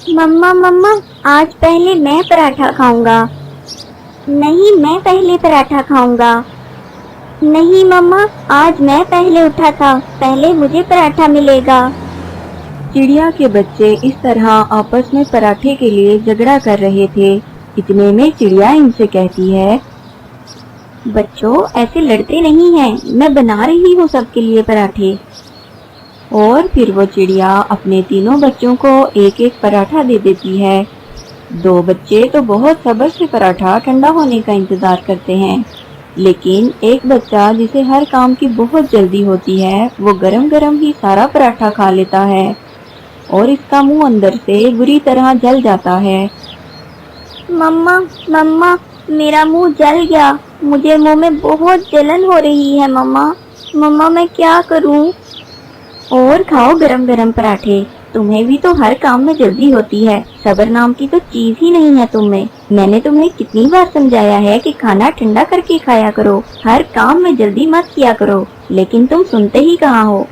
मम्मा मम्मा, आज पहले मैं पराठा खाऊंगा। नहीं, मैं पहले पराठा खाऊंगा। नहीं मम्मा, आज मैं पहले उठा था, पहले मुझे पराठा मिलेगा। चिड़िया के बच्चे इस तरह आपस में पराठे के लिए झगड़ा कर रहे थे। इतने में चिड़िया इनसे कहती है, बच्चों ऐसे लड़ते नहीं हैं, मैं बना रही हूँ सबके लिए पराठे। और फिर वो चिड़िया अपने तीनों बच्चों को एक एक पराठा दे देती है। दो बच्चे तो बहुत सब्र से पराठा ठंडा होने का इंतजार करते हैं, लेकिन एक बच्चा जिसे हर काम की बहुत जल्दी होती है, वो गरम गरम ही सारा पराठा खा लेता है और इसका मुंह अंदर से बुरी तरह जल जाता है। मम्मा मम्मा, मेरा मुंह जल गया, मुझे मुंह में बहुत जलन हो रही है। मम्मा मम्मा, मैं क्या करूं? और खाओ गरम गरम पराठे, तुम्हें भी तो हर काम में जल्दी होती है, सब्र नाम की तो चीज ही नहीं है तुम में। मैंने तुम्हें कितनी बार समझाया है कि खाना ठंडा करके खाया करो, हर काम में जल्दी मत किया करो, लेकिन तुम सुनते ही कहाँ हो।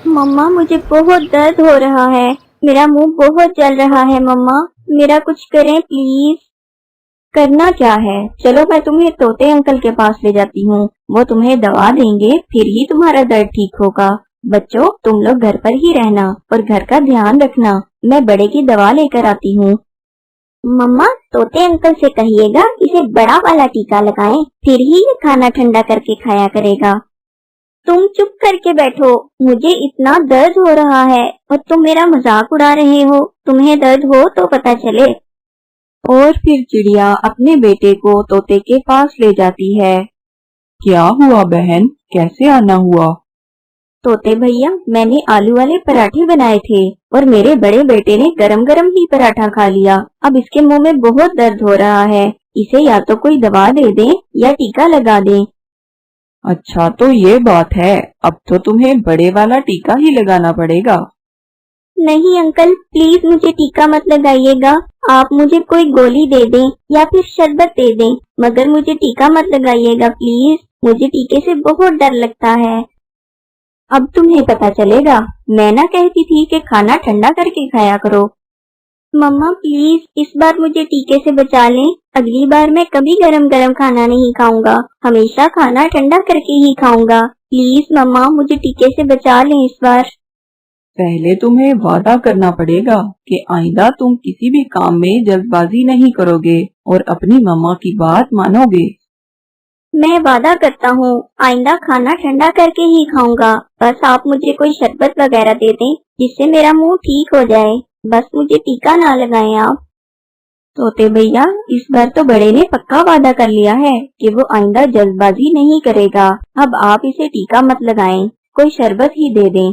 मम्मा मुझे बहुत दर्द हो रहा है, मेरा मुंह बहुत जल रहा है। मम्मा मेरा कुछ करें प्लीज। करना क्या है, चलो मैं तुम्हें तोते अंकल के पास ले जाती हूँ, वो तुम्हें दवा देंगे, फिर ही तुम्हारा दर्द ठीक होगा। बच्चों तुम लोग घर पर ही रहना और घर का ध्यान रखना, मैं बड़े की दवा लेकर आती हूँ। मम्मा तोते अंकल से कहिएगा इसे बड़ा वाला टीका लगाएं, फिर ही ये खाना ठंडा करके खाया करेगा। तुम चुप करके बैठो, मुझे इतना दर्द हो रहा है और तुम मेरा मजाक उड़ा रहे हो। तुम्हें दर्द हो तो पता चले। और फिर चिड़िया अपने बेटे को तोते के पास ले जाती है। क्या हुआ बहन, कैसे आना हुआ? तोते भैया, मैंने आलू वाले पराठे बनाए थे और मेरे बड़े बेटे ने गरम गरम ही पराठा खा लिया। अब इसके मुंह में बहुत दर्द हो रहा है, इसे या तो कोई दवा दे दें या टीका लगा दें। अच्छा तो ये बात है, अब तो तुम्हें बड़े वाला टीका ही लगाना पड़ेगा। नहीं अंकल, प्लीज मुझे टीका मत लगाइएगा, आप मुझे कोई गोली दे दें या फिर शरबत दे दें, मगर मुझे टीका मत लगाइएगा प्लीज, मुझे टीके से बहुत डर लगता है। अब तुम्हें पता चलेगा, मैं ना कहती थी कि खाना ठंडा करके खाया करो। मम्मा प्लीज इस बार मुझे टीके से बचा लें, अगली बार मैं कभी गरम गरम खाना नहीं खाऊंगा, हमेशा खाना ठंडा करके ही खाऊंगा। प्लीज मम्मा मुझे टीके से बचा लें इस बार। पहले तुम्हें वादा करना पड़ेगा कि आइंदा तुम किसी भी काम में जल्दबाजी नहीं करोगे और अपनी मम्मा की बात मानोगे। मैं वादा करता हूँ आइंदा खाना ठंडा करके ही खाऊंगा, बस आप मुझे कोई शरबत वगैरह दे दें जिससे मेरा मुंह ठीक हो जाए, बस मुझे टीका ना लगाएं आप। तोते भैया, इस बार तो बड़े ने पक्का वादा कर लिया है कि वो आइंदा जल्दबाजी नहीं करेगा, अब आप इसे टीका मत लगाएं, कोई शरबत ही दे दें।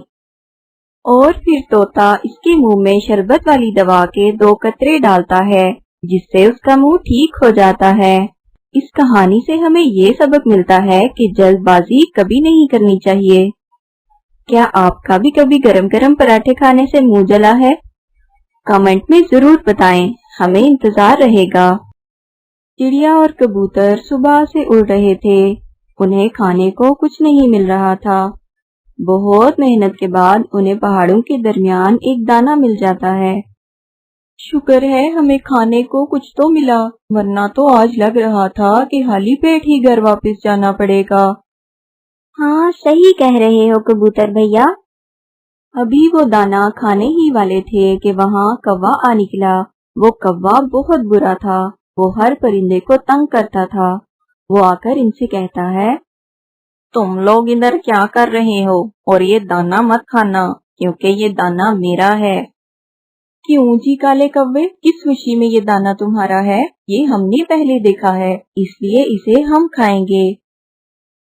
और फिर तोता इसके मुंह में शरबत वाली दवा के 2 कतरे डालता है, जिससे उसका मुंह ठीक हो जाता है। इस कहानी से हमें ये सबक मिलता है कि जल्दबाजी कभी नहीं करनी चाहिए। क्या आपका भी कभी गरम गरम पराठे खाने से मुंह जला है? कमेंट में जरूर बताएं, हमें इंतजार रहेगा। चिड़िया और कबूतर सुबह से उड़ रहे थे, उन्हें खाने को कुछ नहीं मिल रहा था। बहुत मेहनत के बाद उन्हें पहाड़ों के दरमियान एक दाना मिल जाता है। शुक्र है हमें खाने को कुछ तो मिला, वरना तो आज लग रहा था कि खाली पेट ही घर वापस जाना पड़ेगा। हाँ सही कह रहे हो कबूतर भैया। अभी वो दाना खाने ही वाले थे कि वहाँ कौवा आ निकला। वो कौवा बहुत बुरा था, वो हर परिंदे को तंग करता था। वो आकर इनसे कहता है, तुम लोग इधर क्या कर रहे हो, और ये दाना मत खाना क्योंकि ये दाना मेरा है। क्यों जी काले कौवे, किस खुशी में ये दाना तुम्हारा है? ये हमने पहले देखा है, इसलिए इसे हम खाएंगे।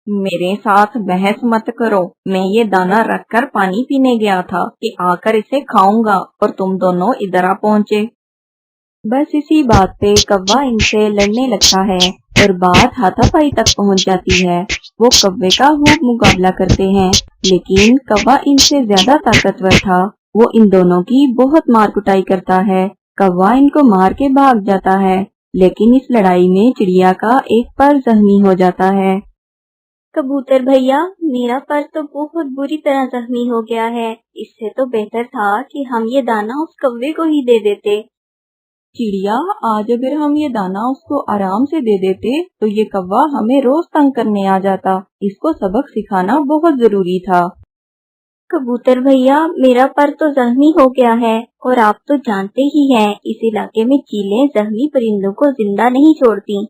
मेरे साथ बहस मत करो, मैं ये दाना रखकर पानी पीने गया था कि आकर इसे खाऊंगा और तुम दोनों इधर आ पहुँचे। बस इसी बात पे कौवा इनसे लड़ने लगता है और बात हाथापाई तक पहुंच जाती है। वो कौवे का खूब मुकाबला करते हैं, लेकिन कौवा इनसे ज्यादा ताकतवर था। वो इन दोनों की बहुत मार कुटाई करता है। कौवा इनको मार के भाग जाता है, लेकिन इस लड़ाई में चिड़िया का एक पर जख्मी हो जाता है। कबूतर भैया, मेरा पर तो बहुत बुरी तरह जख्मी हो गया है। इससे तो बेहतर था कि हम ये दाना उस कौवे को ही दे देते। चिड़िया, आज अगर हम ये दाना उसको आराम से दे देते तो ये कौवा हमें रोज तंग करने आ जाता। इसको सबक सिखाना बहुत जरूरी था। कबूतर भैया, मेरा पर तो जख्मी हो गया है और आप तो जानते ही हैं, इस इलाके में चीलें जख्मी परिंदों को जिंदा नहीं छोड़ती।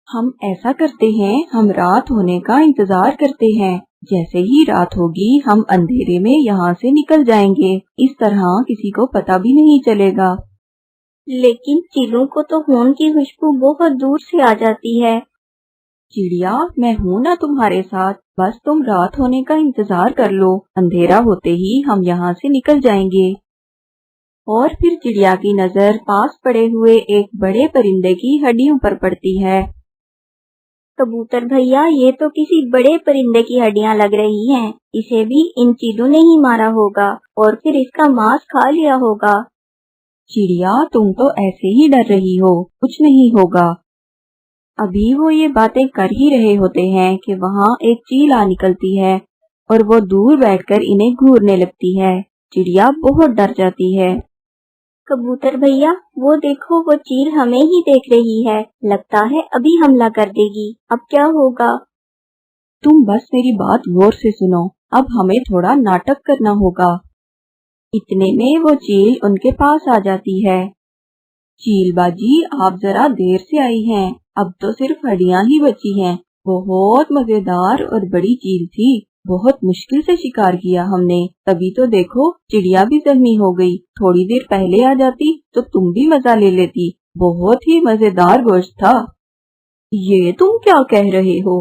हम ऐसा करते हैं, हम रात होने का इंतजार करते हैं। जैसे ही रात होगी हम अंधेरे में यहाँ से निकल जाएंगे। इस तरह किसी को पता भी नहीं चलेगा। लेकिन चीलों को तो खून की खुशबू बहुत दूर से आ जाती है। चिड़िया, मैं हूँ ना तुम्हारे साथ, बस तुम रात होने का इंतजार कर लो। अंधेरा होते ही हम यहाँ से निकल जाएंगे। और फिर चिड़िया की नजर पास पड़े हुए एक बड़े परिंदे की हड्डियों पर पड़ती है। कबूतर भैया, ये तो किसी बड़े परिंदे की हड्डियां लग रही हैं। इसे भी इन चीलों ने ही मारा होगा और फिर इसका मांस खा लिया होगा। चिड़िया, तुम तो ऐसे ही डर रही हो, कुछ नहीं होगा। अभी वो ये बातें कर ही रहे होते हैं कि वहाँ एक चील आ निकलती है और वो दूर बैठकर इन्हें घूरने लगती है। चिड़िया बहुत डर जाती है। कबूतर भैया, वो देखो, वो चील हमें ही देख रही है। लगता है अभी हमला कर देगी। अब क्या होगा? तुम बस मेरी बात गौर से सुनो। अब हमें थोड़ा नाटक करना होगा। इतने में वो चील उनके पास आ जाती है। चील बाजी, आप जरा देर से आई हैं। अब तो सिर्फ हड्डियां ही बची हैं। बहुत मजेदार और बड़ी चील थी। बहुत मुश्किल से शिकार किया हमने, तभी तो देखो चिड़िया भी जख्मी हो गई। थोड़ी देर पहले आ जाती तो तुम भी मजा ले लेती। बहुत ही मजेदार गोश्त था। ये तुम क्या कह रहे हो?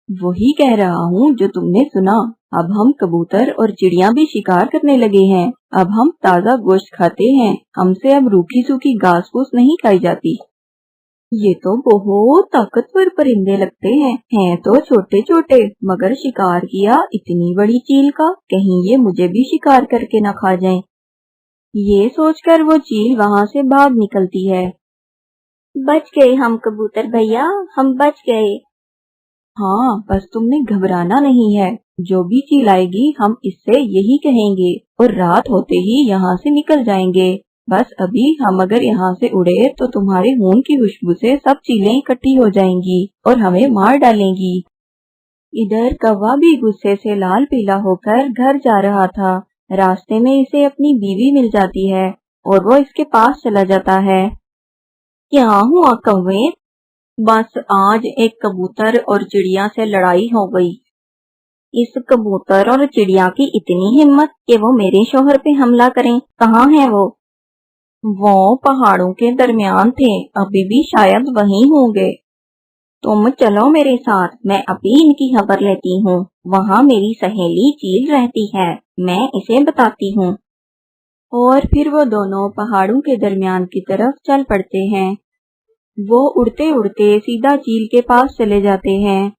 वही कह रहा हूँ जो तुमने सुना। अब हम कबूतर और चिड़िया भी शिकार करने लगे हैं। अब हम ताज़ा गोश्त खाते हैं। हमसे अब रूखी सूखी घास फूस नहीं खाई जाती। ये तो बहुत ताकतवर परिंदे लगते हैं तो छोटे छोटे, मगर शिकार किया इतनी बड़ी चील का, कहीं ये मुझे भी शिकार करके न खा जाए। ये सोचकर वो चील वहाँ से भाग निकलती है। बच गए हम कबूतर भैया, हम बच गए। हाँ, बस तुमने घबराना नहीं है। जो भी चील आएगी हम इससे यही कहेंगे और रात होते ही यहाँ से निकल जाएंगे। बस अभी हम अगर यहाँ से उड़े तो तुम्हारे खून की खुशबू से सब चीलें इकट्ठी हो जाएंगी और हमें मार डालेंगी। इधर कौवा भी गुस्से से लाल पीला होकर घर जा रहा था। रास्ते में इसे अपनी बीवी मिल जाती है और वो इसके पास चला जाता है। क्या हुआ कौवे? बस आज एक कबूतर और चिड़िया से लड़ाई हो गई। इस कबूतर और चिड़िया की इतनी हिम्मत कि वो मेरे शौहर पे हमला करें। कहाँ है वो? वो पहाड़ों के दरमियान थे, अभी भी शायद वहीं होंगे। तुम चलो मेरे साथ, मैं अभी इनकी खबर लेती हूँ। वहाँ मेरी सहेली चील रहती है, मैं इसे बताती हूँ। और फिर वो दोनों पहाड़ों के दरमियान की तरफ चल पड़ते हैं। वो उड़ते उड़ते सीधा चील के पास चले जाते हैं।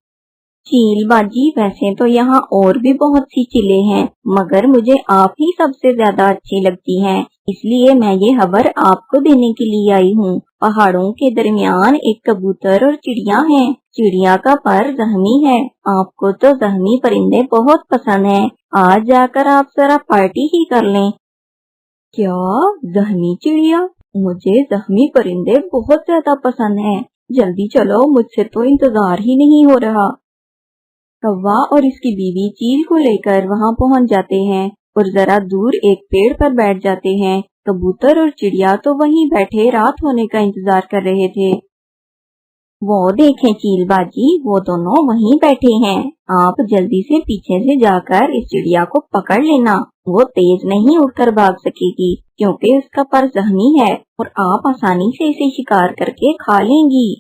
चील बाजी, वैसे तो यहाँ और भी बहुत सी चीलें हैं, मगर मुझे आप ही सबसे ज्यादा अच्छी लगती हैं, इसलिए मैं ये खबर आपको देने के लिए आई हूँ। पहाड़ों के दरमियान एक कबूतर और चिड़िया है। चिड़िया का पर जख्मी है। आपको तो जख्मी परिंदे बहुत पसंद हैं। आज जाकर आप जरा पार्टी ही कर लें। क्या? जख्मी चिड़िया? मुझे जख्मी परिंदे बहुत ज्यादा पसंद हैं। जल्दी चलो, मुझसे तो इंतजार ही नहीं हो रहा। कौवा और इसकी बीवी चील को लेकर वहां पहुंच जाते हैं और जरा दूर एक पेड़ पर बैठ जाते हैं। कबूतर और चिड़िया तो वहीं बैठे रात होने का इंतजार कर रहे थे। वो देखें चील बाजी, वो दोनों वहीं बैठे हैं। आप जल्दी से पीछे से जाकर इस चिड़िया को पकड़ लेना। वो तेज नहीं उड़कर भाग सकेगी क्योंकि उसका पर जख्मी है और आप आसानी से इसे शिकार करके खा लेंगी।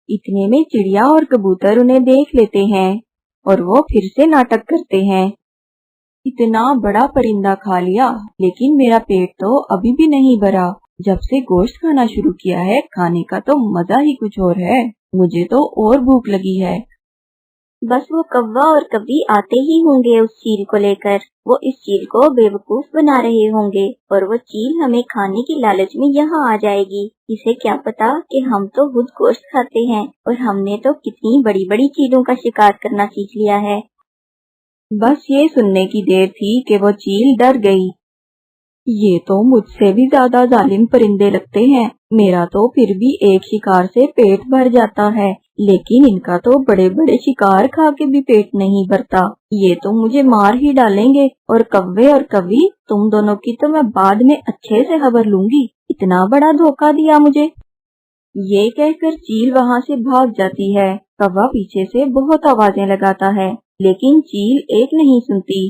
इतने में चिड़िया और कबूतर उन्हें देख लेते हैं और वो फिर से नाटक करते हैं। इतना बड़ा परिंदा खा लिया, लेकिन मेरा पेट तो अभी भी नहीं भरा। जब से गोश्त खाना शुरू किया है, खाने का तो मजा ही कुछ और है। मुझे तो और भूख लगी है। बस वो कौवा और कव्वी आते ही होंगे उस चील को लेकर। वो इस चील को बेवकूफ बना रहे होंगे और वो चील हमें खाने की लालच में यहाँ आ जाएगी। इसे क्या पता कि हम तो खुद गोश्त खाते हैं और हमने तो कितनी बड़ी बड़ी चीलों का शिकार करना सीख लिया है। बस ये सुनने की देर थी कि वो चील डर गई। ये तो मुझसे भी ज्यादा जालिम परिंदे लगते हैं। मेरा तो फिर भी एक शिकार से पेट भर जाता है, लेकिन इनका तो बड़े बड़े शिकार खा के भी पेट नहीं भरता। ये तो मुझे मार ही डालेंगे। और कव्वे और कव्वी, तुम दोनों की तो मैं बाद में अच्छे से खबर लूंगी। इतना बड़ा धोखा दिया मुझे। ये कहकर चील वहाँ से भाग जाती है। कौवा पीछे से बहुत आवाजें लगाता है, लेकिन चील एक नहीं सुनती।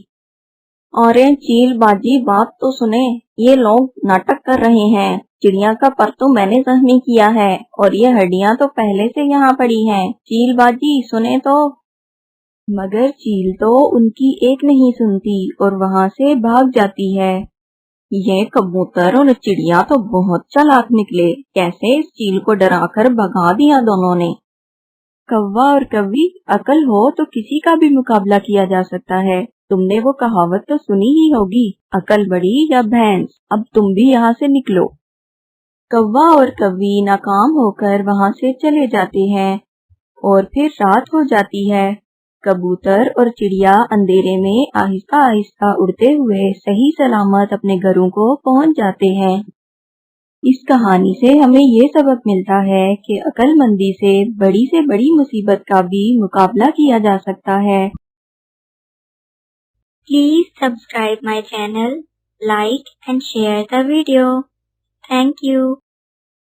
अरे चील बाजी, बात तो सुने। ये लोग नाटक कर रहे हैं। चिड़िया का पर तो मैंने जख्मी किया है और ये हड्डियां तो पहले से यहाँ पड़ी हैं। चील बाजी सुने तो। मगर चील तो उनकी एक नहीं सुनती और वहाँ से भाग जाती है। ये कबूतर और चिड़िया तो बहुत चालाक निकले। कैसे इस चील को डराकर भगा दिया दोनों ने। कौवा और कव्वी, अकल हो तो किसी का भी मुकाबला किया जा सकता है। तुमने वो कहावत तो सुनी ही होगी, अकल बड़ी या भैंस। अब तुम भी यहाँ से निकलो। कौवा और कव्वी नाकाम होकर वहाँ से चले जाते हैं और फिर रात हो जाती है। कबूतर और चिड़िया अंधेरे में आहिस्ता आहिस्ता उड़ते हुए सही सलामत अपने घरों को पहुँच जाते हैं। इस कहानी से हमें ये सबक मिलता है कि अक्लमंदी से बड़ी मुसीबत का भी मुकाबला किया जा सकता है। Please subscribe my channel, like and share the video. Thank you.